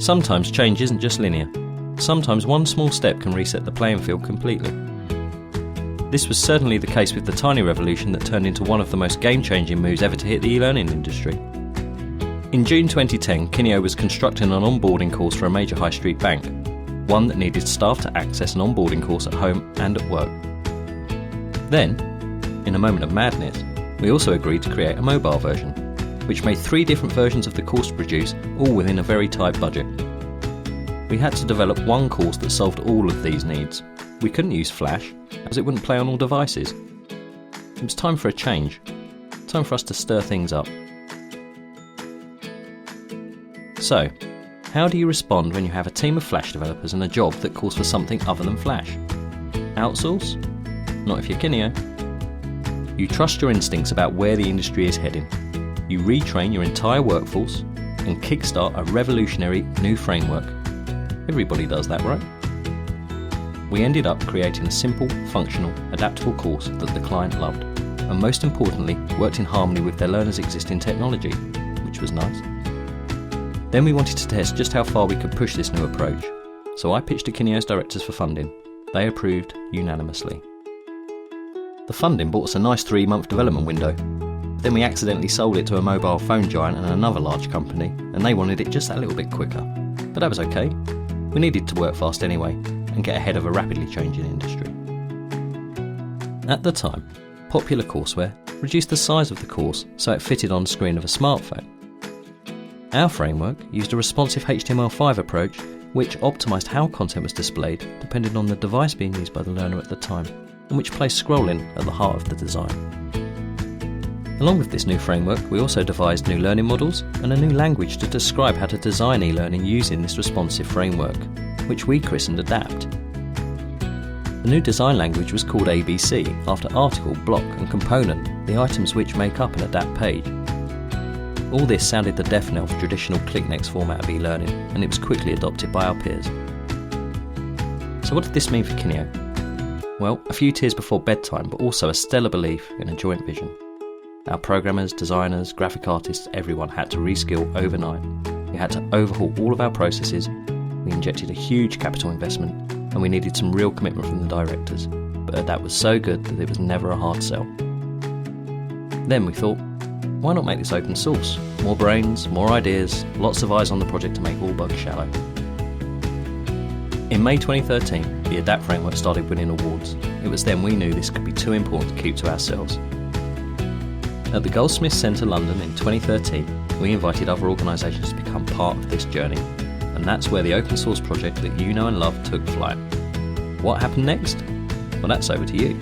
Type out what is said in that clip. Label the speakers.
Speaker 1: Sometimes change isn't just linear. Sometimes one small step can reset the playing field completely. This was certainly the case with the tiny revolution that turned into one of the most game-changing moves ever to hit the e-learning industry. In June 2010, Kineo was constructing an onboarding course for a major high street bank, one that needed staff to access an onboarding course at home and at work. Then, in a moment of madness, we also agreed to create a mobile version, which made 3 different versions of the course to produce, all within a very tight budget. We had to develop one course that solved all of these needs. We couldn't use Flash, as it wouldn't play on all devices. It was time for a change. Time for us to stir things up. So, how do you respond when you have a team of Flash developers and a job that calls for something other than Flash? Outsource? Not if you're Kineo. You trust your instincts about where the industry is heading. You retrain your entire workforce and kickstart a revolutionary new framework. Everybody does that, right? We ended up creating a simple, functional, adaptable course that the client loved, and most importantly, worked in harmony with their learners' existing technology, which was nice. Then we wanted to test just how far we could push this new approach, so I pitched to Kineo's directors for funding. They approved unanimously. The funding bought us a nice 3-month development window. Then we accidentally sold it to a mobile phone giant and another large company, and they wanted it just that little bit quicker. But that was okay. We needed to work fast anyway, and get ahead of a rapidly changing industry. At the time, popular courseware reduced the size of the course so it fitted on the screen of a smartphone. Our framework used a responsive HTML5 approach which optimised how content was displayed depending on the device being used by the learner at the time, and which placed scrolling at the heart of the design. Along with this new framework, we also devised new learning models and a new language to describe how to design e-learning using this responsive framework, which we christened Adapt. The new design language was called ABC, after article, block and component, the items which make up an Adapt page. All this sounded the death knell for traditional ClickNext format of e-learning, and it was quickly adopted by our peers. So what did this mean for Kineo? Well, a few tears before bedtime, but also a stellar belief in a joint vision. Our programmers, designers, graphic artists, everyone had to reskill overnight. We had to overhaul all of our processes. We injected a huge capital investment, and we needed some real commitment from the directors. But that was so good that it was never a hard sell. Then we thought, why not make this open source? More brains, more ideas, lots of eyes on the project to make all bugs shallow. In May 2013, the Adapt framework started winning awards. It was then we knew this could be too important to keep to ourselves. At the Goldsmiths Centre London in 2013, we invited other organisations to become part of this journey, and that's where the open source project that you know and love took flight. What happened next? Well, that's over to you.